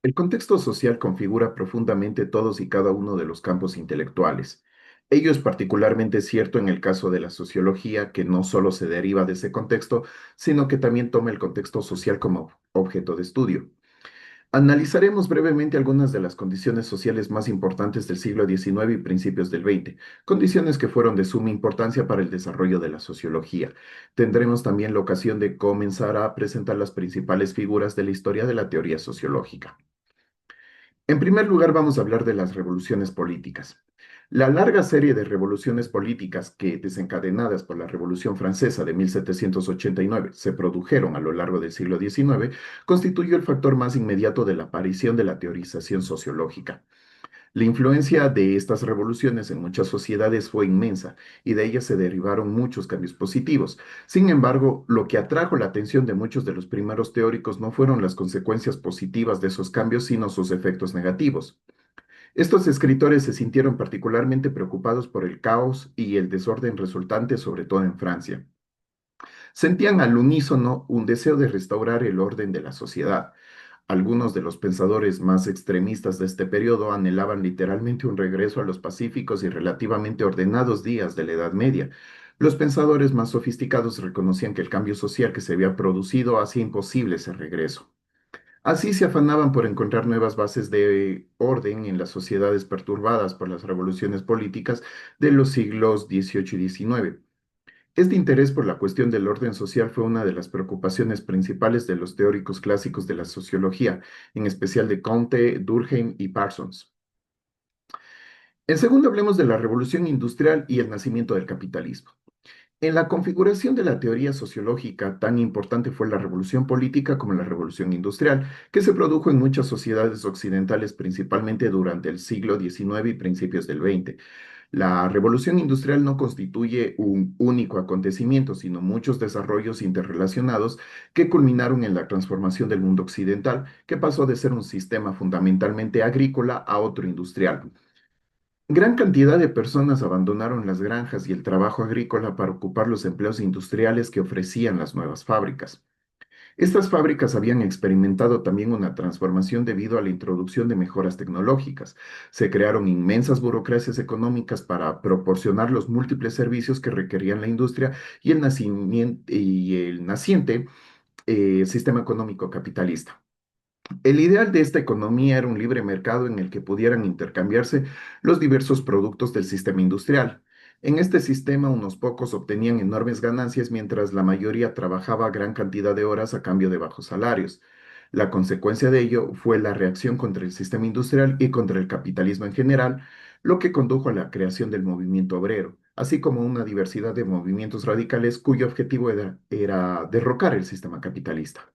El contexto social configura profundamente todos y cada uno de los campos intelectuales. Ello es particularmente cierto en el caso de la sociología, que no solo se deriva de ese contexto, sino que también toma el contexto social como objeto de estudio. Analizaremos brevemente algunas de las condiciones sociales más importantes del siglo XIX y principios del XX, condiciones que fueron de suma importancia para el desarrollo de la sociología. Tendremos también la ocasión de comenzar a presentar las principales figuras de la historia de la teoría sociológica. En primer lugar, vamos a hablar de las revoluciones políticas. La larga serie de revoluciones políticas que, desencadenadas por la Revolución Francesa de 1789, se produjeron a lo largo del siglo XIX, constituyó el factor más inmediato de la aparición de la teorización sociológica. La influencia de estas revoluciones en muchas sociedades fue inmensa y de ellas se derivaron muchos cambios positivos. Sin embargo, lo que atrajo la atención de muchos de los primeros teóricos no fueron las consecuencias positivas de esos cambios, sino sus efectos negativos. Estos escritores se sintieron particularmente preocupados por el caos y el desorden resultante, sobre todo en Francia. Sentían al unísono un deseo de restaurar el orden de la sociedad. Algunos de los pensadores más extremistas de este periodo anhelaban literalmente un regreso a los pacíficos y relativamente ordenados días de la Edad Media. Los pensadores más sofisticados reconocían que el cambio social que se había producido hacía imposible ese regreso. Así se afanaban por encontrar nuevas bases de orden en las sociedades perturbadas por las revoluciones políticas de los siglos XVIII y XIX. Este interés por la cuestión del orden social fue una de las preocupaciones principales de los teóricos clásicos de la sociología, en especial de Comte, Durkheim y Parsons. En segundo, hablemos de la revolución industrial y el nacimiento del capitalismo. En la configuración de la teoría sociológica, tan importante fue la revolución política como la revolución industrial, que se produjo en muchas sociedades occidentales, principalmente durante el siglo XIX y principios del XX. La revolución industrial no constituye un único acontecimiento, sino muchos desarrollos interrelacionados que culminaron en la transformación del mundo occidental, que pasó de ser un sistema fundamentalmente agrícola a otro industrial. Gran cantidad de personas abandonaron las granjas y el trabajo agrícola para ocupar los empleos industriales que ofrecían las nuevas fábricas. Estas fábricas habían experimentado también una transformación debido a la introducción de mejoras tecnológicas. Se crearon inmensas burocracias económicas para proporcionar los múltiples servicios que requerían la industria y el naciente sistema económico capitalista. El ideal de esta economía era un libre mercado en el que pudieran intercambiarse los diversos productos del sistema industrial. En este sistema, unos pocos obtenían enormes ganancias mientras la mayoría trabajaba gran cantidad de horas a cambio de bajos salarios. La consecuencia de ello fue la reacción contra el sistema industrial y contra el capitalismo en general, lo que condujo a la creación del movimiento obrero, así como una diversidad de movimientos radicales cuyo objetivo era derrocar el sistema capitalista.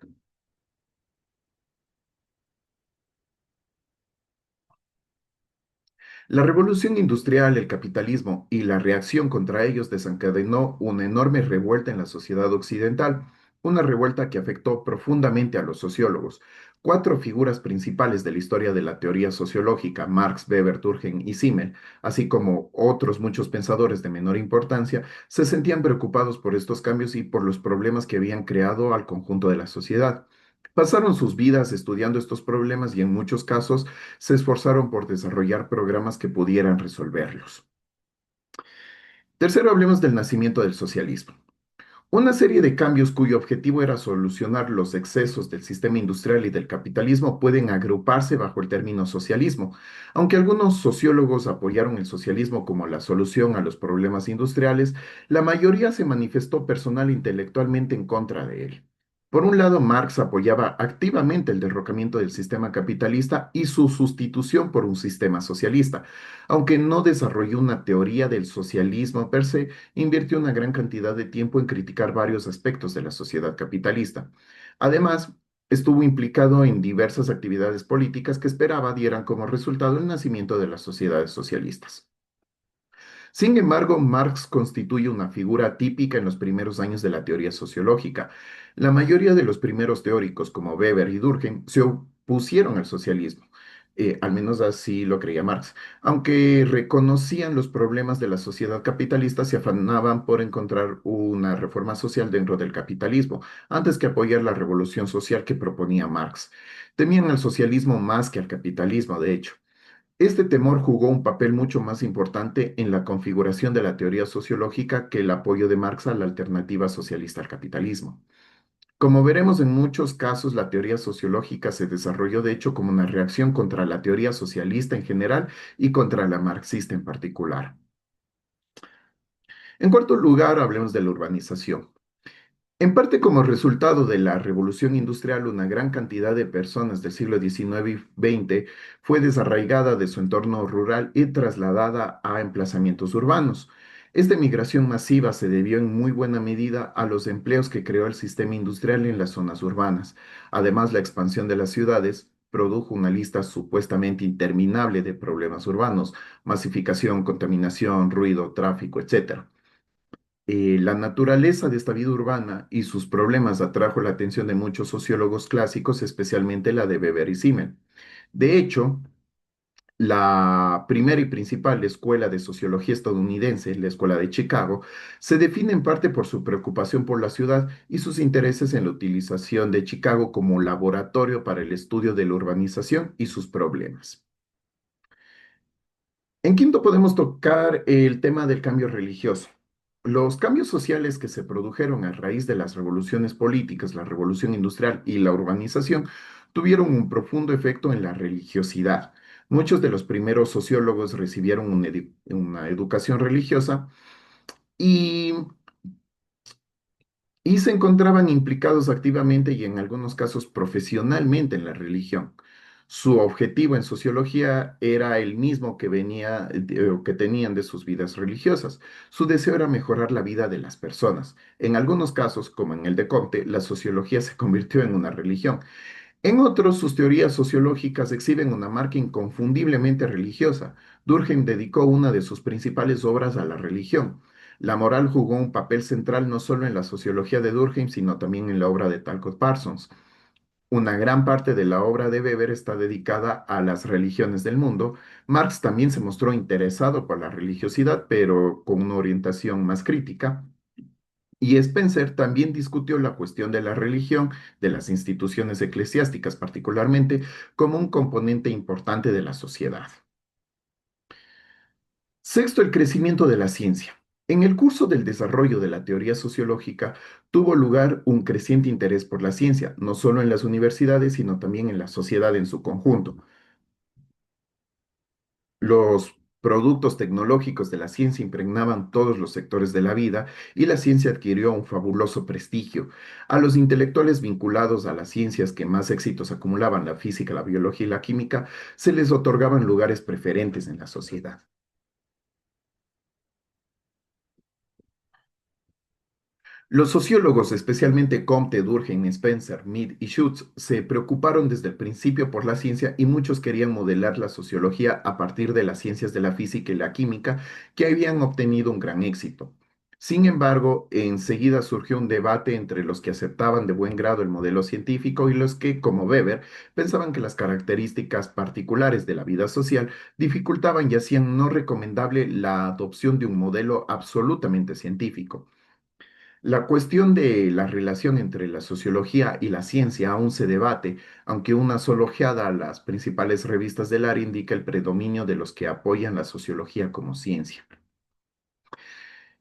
La revolución industrial, el capitalismo y la reacción contra ellos desencadenó una enorme revuelta en la sociedad occidental, una revuelta que afectó profundamente a los sociólogos. Cuatro figuras principales de la historia de la teoría sociológica, Marx, Weber, Durkheim y Simmel, así como otros muchos pensadores de menor importancia, se sentían preocupados por estos cambios y por los problemas que habían creado al conjunto de la sociedad. Pasaron sus vidas estudiando estos problemas y en muchos casos se esforzaron por desarrollar programas que pudieran resolverlos. Tercero, hablemos del nacimiento del socialismo. Una serie de cambios cuyo objetivo era solucionar los excesos del sistema industrial y del capitalismo pueden agruparse bajo el término socialismo. Aunque algunos sociólogos apoyaron el socialismo como la solución a los problemas industriales, la mayoría se manifestó personal e intelectualmente en contra de él. Por un lado, Marx apoyaba activamente el derrocamiento del sistema capitalista y su sustitución por un sistema socialista. Aunque no desarrolló una teoría del socialismo per se, invirtió una gran cantidad de tiempo en criticar varios aspectos de la sociedad capitalista. Además, estuvo implicado en diversas actividades políticas que esperaba dieran como resultado el nacimiento de las sociedades socialistas. Sin embargo, Marx constituye una figura típica en los primeros años de la teoría sociológica. La mayoría de los primeros teóricos, como Weber y Durkheim, se opusieron al socialismo. Al menos así lo creía Marx. Aunque reconocían los problemas de la sociedad capitalista, se afanaban por encontrar una reforma social dentro del capitalismo, antes que apoyar la revolución social que proponía Marx. Temían al socialismo más que al capitalismo, de hecho. Este temor jugó un papel mucho más importante en la configuración de la teoría sociológica que el apoyo de Marx a la alternativa socialista al capitalismo. Como veremos en muchos casos, la teoría sociológica se desarrolló de hecho como una reacción contra la teoría socialista en general y contra la marxista en particular. En cuarto lugar, hablemos de la urbanización. En parte como resultado de la revolución industrial, una gran cantidad de personas del siglo XIX y XX fue desarraigada de su entorno rural y trasladada a emplazamientos urbanos. Esta migración masiva se debió en muy buena medida a los empleos que creó el sistema industrial en las zonas urbanas. Además, la expansión de las ciudades produjo una lista supuestamente interminable de problemas urbanos: masificación, contaminación, ruido, tráfico, etc. La naturaleza de esta vida urbana y sus problemas atrajo la atención de muchos sociólogos clásicos, especialmente la de Weber y Simmel. De hecho, la primera y principal escuela de sociología estadounidense, la Escuela de Chicago, se define en parte por su preocupación por la ciudad y sus intereses en la utilización de Chicago como laboratorio para el estudio de la urbanización y sus problemas. En quinto podemos tocar el tema del cambio religioso. Los cambios sociales que se produjeron a raíz de las revoluciones políticas, la revolución industrial y la urbanización tuvieron un profundo efecto en la religiosidad. Muchos de los primeros sociólogos recibieron una educación religiosa y se encontraban implicados activamente y en algunos casos profesionalmente en la religión. Su objetivo en sociología era el mismo que o que tenían de sus vidas religiosas. Su deseo era mejorar la vida de las personas. En algunos casos, como en el de Comte, la sociología se convirtió en una religión. En otros, sus teorías sociológicas exhiben una marca inconfundiblemente religiosa. Durkheim dedicó una de sus principales obras a la religión. La moral jugó un papel central no solo en la sociología de Durkheim, sino también en la obra de Talcott Parsons. Una gran parte de la obra de Weber está dedicada a las religiones del mundo. Marx también se mostró interesado por la religiosidad, pero con una orientación más crítica. Y Spencer también discutió la cuestión de la religión, de las instituciones eclesiásticas particularmente, como un componente importante de la sociedad. Sexto, el crecimiento de la ciencia. En el curso del desarrollo de la teoría sociológica tuvo lugar un creciente interés por la ciencia, no solo en las universidades, sino también en la sociedad en su conjunto. Los productos tecnológicos de la ciencia impregnaban todos los sectores de la vida y la ciencia adquirió un fabuloso prestigio. A los intelectuales vinculados a las ciencias que más éxitos acumulaban, la física, la biología y la química, se les otorgaban lugares preferentes en la sociedad. Los sociólogos, especialmente Comte, Durkheim, Spencer, Mead y Schutz, se preocuparon desde el principio por la ciencia y muchos querían modelar la sociología a partir de las ciencias de la física y la química que habían obtenido un gran éxito. Sin embargo, enseguida surgió un debate entre los que aceptaban de buen grado el modelo científico y los que, como Weber, pensaban que las características particulares de la vida social dificultaban y hacían no recomendable la adopción de un modelo absolutamente científico. La cuestión de la relación entre la sociología y la ciencia aún se debate, aunque una sola ojeada a las principales revistas del área indica el predominio de los que apoyan la sociología como ciencia.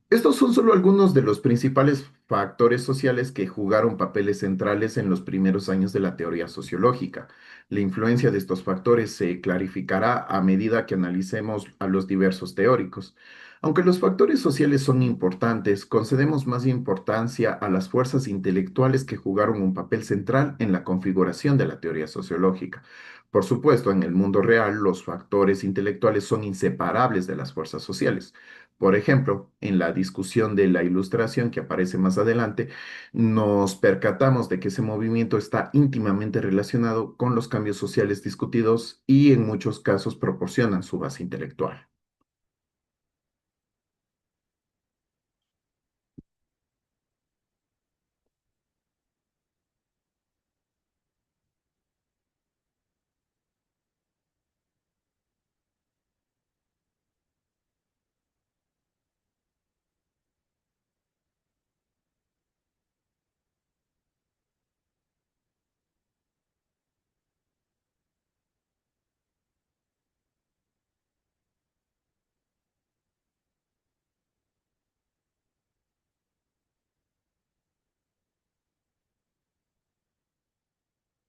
Estos son solo algunos de los principales factores sociales que jugaron papeles centrales en los primeros años de la teoría sociológica. La influencia de estos factores se clarificará a medida que analicemos a los diversos teóricos. Aunque los factores sociales son importantes, concedemos más importancia a las fuerzas intelectuales que jugaron un papel central en la configuración de la teoría sociológica. Por supuesto, en el mundo real, los factores intelectuales son inseparables de las fuerzas sociales. Por ejemplo, en la discusión de la ilustración que aparece más adelante, nos percatamos de que ese movimiento está íntimamente relacionado con los cambios sociales discutidos y en muchos casos proporcionan su base intelectual.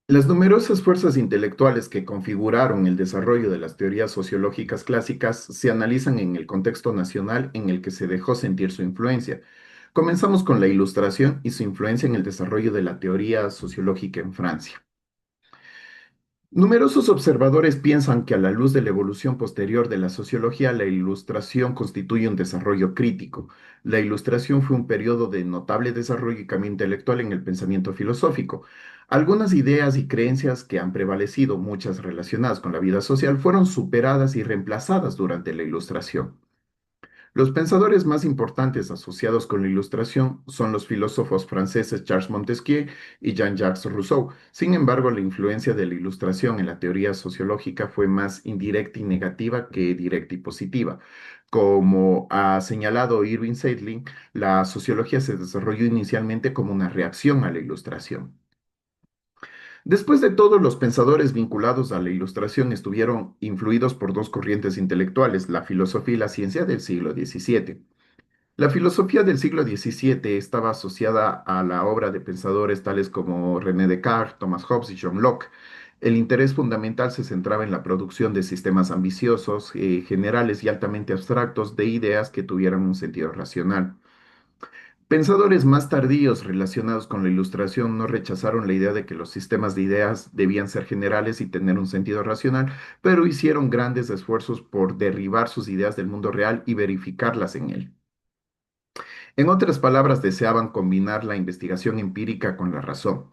Las numerosas fuerzas intelectuales que configuraron el desarrollo de las teorías sociológicas clásicas se analizan en el contexto nacional en el que se dejó sentir su influencia. Comenzamos con la Ilustración y su influencia en el desarrollo de la teoría sociológica en Francia. Numerosos observadores piensan que a la luz de la evolución posterior de la sociología, la Ilustración constituye un desarrollo crítico. La Ilustración fue un periodo de notable desarrollo y cambio intelectual en el pensamiento filosófico. Algunas ideas y creencias que han prevalecido, muchas relacionadas con la vida social, fueron superadas y reemplazadas durante la Ilustración. Los pensadores más importantes asociados con la Ilustración son los filósofos franceses Charles Montesquieu y Jean-Jacques Rousseau. Sin embargo, la influencia de la Ilustración en la teoría sociológica fue más indirecta y negativa que directa y positiva. Como ha señalado Irving Seidling, la sociología se desarrolló inicialmente como una reacción a la Ilustración. Después de todo, los pensadores vinculados a la Ilustración estuvieron influidos por dos corrientes intelectuales, la filosofía y la ciencia del siglo XVII. La filosofía del siglo XVII estaba asociada a la obra de pensadores tales como René Descartes, Thomas Hobbes y John Locke. El interés fundamental se centraba en la producción de sistemas ambiciosos, generales y altamente abstractos de ideas que tuvieran un sentido racional. Pensadores más tardíos relacionados con la Ilustración no rechazaron la idea de que los sistemas de ideas debían ser generales y tener un sentido racional, pero hicieron grandes esfuerzos por derribar sus ideas del mundo real y verificarlas en él. En otras palabras, deseaban combinar la investigación empírica con la razón.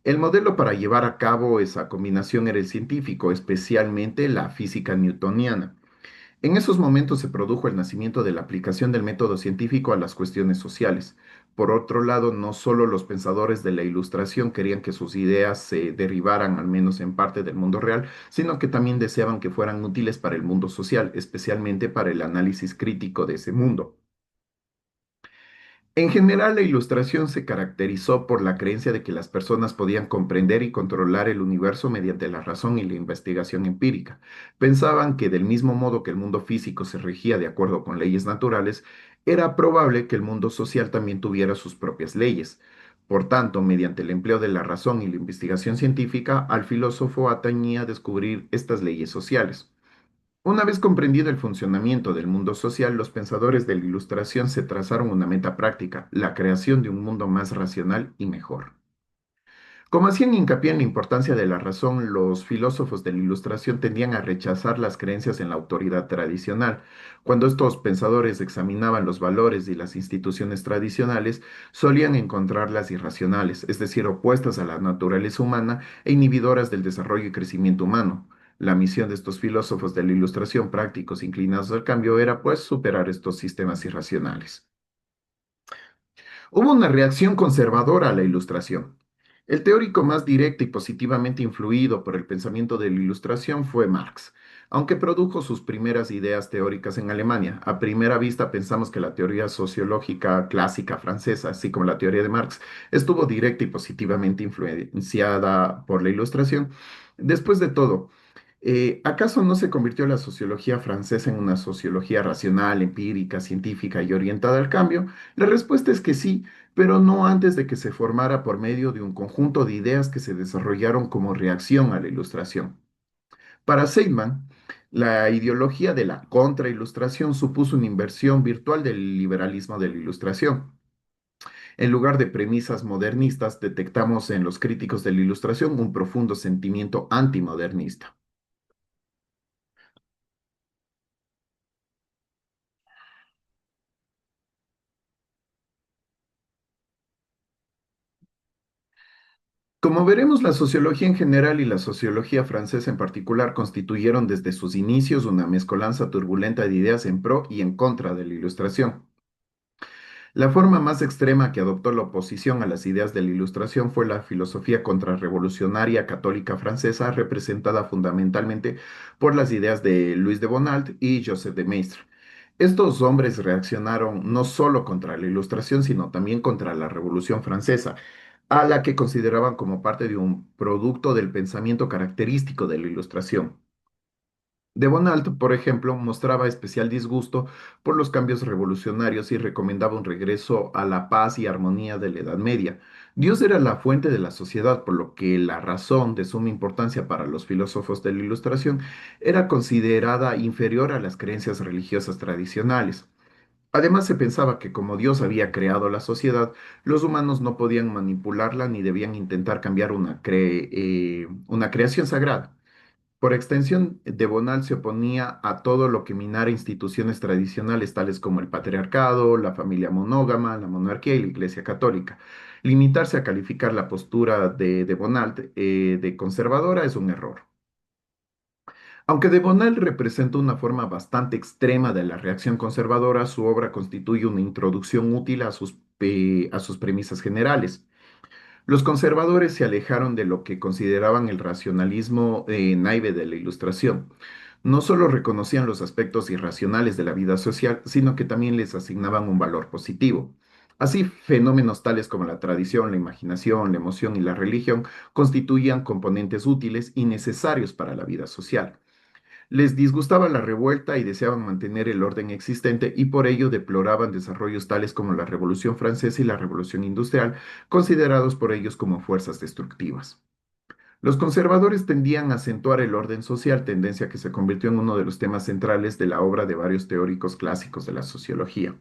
El modelo para llevar a cabo esa combinación era el científico, especialmente la física newtoniana. En esos momentos se produjo el nacimiento de la aplicación del método científico a las cuestiones sociales. Por otro lado, no solo los pensadores de la Ilustración querían que sus ideas se derivaran al menos en parte del mundo real, sino que también deseaban que fueran útiles para el mundo social, especialmente para el análisis crítico de ese mundo. En general, la Ilustración se caracterizó por la creencia de que las personas podían comprender y controlar el universo mediante la razón y la investigación empírica. Pensaban que del mismo modo que el mundo físico se regía de acuerdo con leyes naturales, era probable que el mundo social también tuviera sus propias leyes. Por tanto, mediante el empleo de la razón y la investigación científica, al filósofo atañía descubrir estas leyes sociales. Una vez comprendido el funcionamiento del mundo social, los pensadores de la Ilustración se trazaron una meta práctica, la creación de un mundo más racional y mejor. Como hacían hincapié en la importancia de la razón, los filósofos de la Ilustración tendían a rechazar las creencias en la autoridad tradicional. Cuando estos pensadores examinaban los valores y las instituciones tradicionales, solían encontrarlas irracionales, es decir, opuestas a la naturaleza humana e inhibidoras del desarrollo y crecimiento humano. La misión de estos filósofos de la Ilustración prácticos inclinados al cambio era, pues, superar estos sistemas irracionales. Hubo una reacción conservadora a la Ilustración. El teórico más directo y positivamente influido por el pensamiento de la Ilustración fue Marx. Aunque produjo sus primeras ideas teóricas en Alemania, a primera vista pensamos que la teoría sociológica clásica francesa, así como la teoría de Marx, estuvo directa y positivamente influenciada por la Ilustración. Después de todo, ¿acaso no se convirtió la sociología francesa en una sociología racional, empírica, científica y orientada al cambio? La respuesta es que sí, pero no antes de que se formara por medio de un conjunto de ideas que se desarrollaron como reacción a la Ilustración. Para Seidman, la ideología de la contrailustración supuso una inversión virtual del liberalismo de la Ilustración. En lugar de premisas modernistas, detectamos en los críticos de la Ilustración un profundo sentimiento antimodernista. Como veremos, la sociología en general y la sociología francesa en particular constituyeron desde sus inicios una mezcolanza turbulenta de ideas en pro y en contra de la Ilustración. La forma más extrema que adoptó la oposición a las ideas de la Ilustración fue la filosofía contrarrevolucionaria católica francesa, representada fundamentalmente por las ideas de Louis de Bonald y Joseph de Maistre. Estos hombres reaccionaron no solo contra la Ilustración, sino también contra la Revolución Francesa, a la que consideraban como parte de un producto del pensamiento característico de la Ilustración. De Bonald, por ejemplo, mostraba especial disgusto por los cambios revolucionarios y recomendaba un regreso a la paz y armonía de la Edad Media. Dios era la fuente de la sociedad, por lo que la razón de suma importancia para los filósofos de la Ilustración era considerada inferior a las creencias religiosas tradicionales. Además, se pensaba que como Dios había creado la sociedad, los humanos no podían manipularla ni debían intentar cambiar una creación sagrada. Por extensión, de Bonald se oponía a todo lo que minara instituciones tradicionales tales como el patriarcado, la familia monógama, la monarquía y la Iglesia Católica. Limitarse a calificar la postura de Bonald de conservadora es un error. Aunque de Bonald representa una forma bastante extrema de la reacción conservadora, su obra constituye una introducción útil a sus premisas generales. Los conservadores se alejaron de lo que consideraban el racionalismo naive de la Ilustración. No solo reconocían los aspectos irracionales de la vida social, sino que también les asignaban un valor positivo. Así, fenómenos tales como la tradición, la imaginación, la emoción y la religión constituían componentes útiles y necesarios para la vida social. Les disgustaba la revuelta y deseaban mantener el orden existente y por ello deploraban desarrollos tales como la Revolución Francesa y la Revolución Industrial, considerados por ellos como fuerzas destructivas. Los conservadores tendían a acentuar el orden social, tendencia que se convirtió en uno de los temas centrales de la obra de varios teóricos clásicos de la sociología.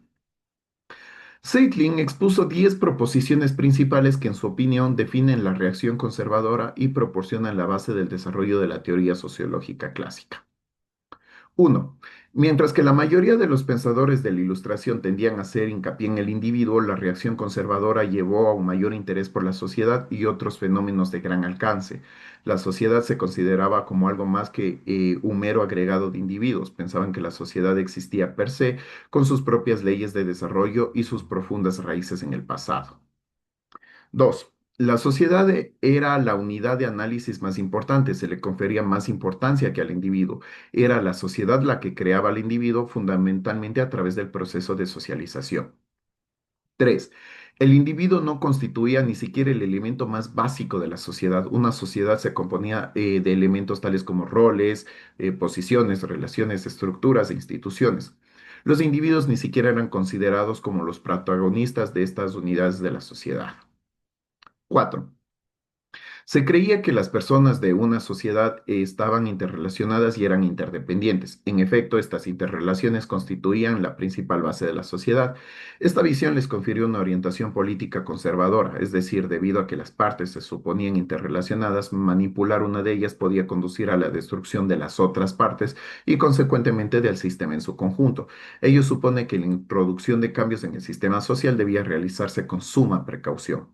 Zeitlin expuso 10 proposiciones principales que en su opinión definen la reacción conservadora y proporcionan la base del desarrollo de la teoría sociológica clásica. Uno, mientras que la mayoría de los pensadores de la Ilustración tendían a hacer hincapié en el individuo, la reacción conservadora llevó a un mayor interés por la sociedad y otros fenómenos de gran alcance. La sociedad se consideraba como algo más que un mero agregado de individuos. Pensaban que la sociedad existía per se, con sus propias leyes de desarrollo y sus profundas raíces en el pasado. Dos, la sociedad era la unidad de análisis más importante, se le confería más importancia que al individuo. Era la sociedad la que creaba al individuo fundamentalmente a través del proceso de socialización. Tres, el individuo no constituía ni siquiera el elemento más básico de la sociedad. Una sociedad se componía de elementos tales como roles, posiciones, relaciones, estructuras e instituciones. Los individuos ni siquiera eran considerados como los protagonistas de estas unidades de la sociedad. Cuatro, se creía que las personas de una sociedad estaban interrelacionadas y eran interdependientes. En efecto, estas interrelaciones constituían la principal base de la sociedad. Esta visión les confirió una orientación política conservadora, es decir, debido a que las partes se suponían interrelacionadas, manipular una de ellas podía conducir a la destrucción de las otras partes y consecuentemente del sistema en su conjunto. Ello supone que la introducción de cambios en el sistema social debía realizarse con suma precaución.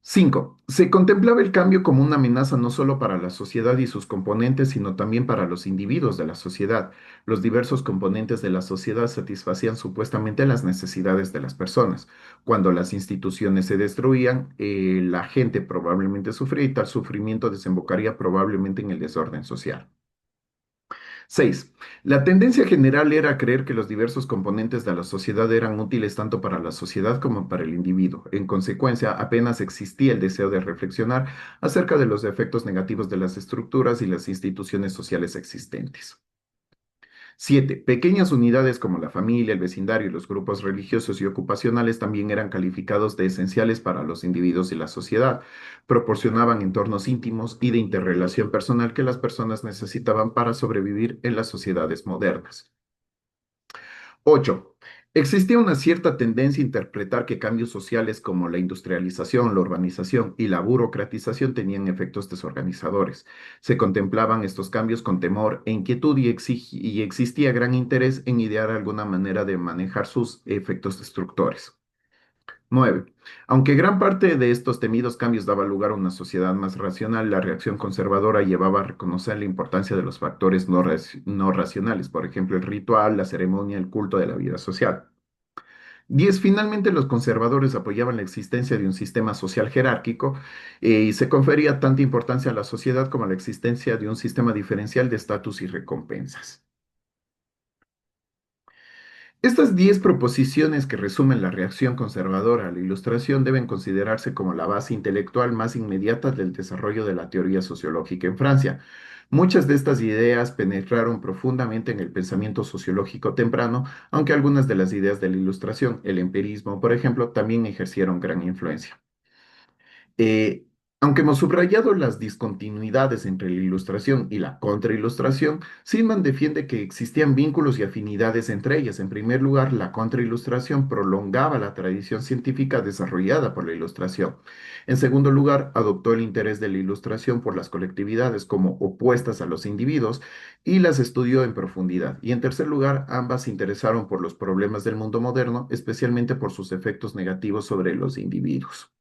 5. Se contemplaba el cambio como una amenaza no solo para la sociedad y sus componentes, sino también para los individuos de la sociedad. Los diversos componentes de la sociedad satisfacían supuestamente las necesidades de las personas. Cuando las instituciones se destruían, la gente probablemente sufría y tal sufrimiento desembocaría probablemente en el desorden social. 6. La tendencia general era creer que los diversos componentes de la sociedad eran útiles tanto para la sociedad como para el individuo. En consecuencia, apenas existía el deseo de reflexionar acerca de los efectos negativos de las estructuras y las instituciones sociales existentes. 7. Pequeñas unidades como la familia, el vecindario y los grupos religiosos y ocupacionales también eran calificados de esenciales para los individuos y la sociedad. Proporcionaban entornos íntimos y de interrelación personal que las personas necesitaban para sobrevivir en las sociedades modernas. 8. Existía una cierta tendencia a interpretar que cambios sociales como la industrialización, la urbanización y la burocratización tenían efectos desorganizadores. Se contemplaban estos cambios con temor e inquietud y existía gran interés en idear alguna manera de manejar sus efectos destructores. 9. Aunque gran parte de estos temidos cambios daba lugar a una sociedad más racional, la reacción conservadora llevaba a reconocer la importancia de los factores no racionales, por ejemplo, el ritual, la ceremonia, el culto de la vida social. 10. Finalmente, los conservadores apoyaban la existencia de un sistema social jerárquico y se confería tanta importancia a la sociedad como a la existencia de un sistema diferencial de estatus y recompensas. Estas 10 proposiciones que resumen la reacción conservadora a la Ilustración deben considerarse como la base intelectual más inmediata del desarrollo de la teoría sociológica en Francia. Muchas de estas ideas penetraron profundamente en el pensamiento sociológico temprano, aunque algunas de las ideas de la Ilustración, el empirismo, por ejemplo, también ejercieron gran influencia. Eh, Aunque hemos subrayado las discontinuidades entre la ilustración y la contrailustración, Silman defiende que existían vínculos y afinidades entre ellas. En primer lugar, la contrailustración prolongaba la tradición científica desarrollada por la ilustración. En segundo lugar, adoptó el interés de la ilustración por las colectividades como opuestas a los individuos y las estudió en profundidad. Y en tercer lugar, ambas se interesaron por los problemas del mundo moderno, especialmente por sus efectos negativos sobre los individuos.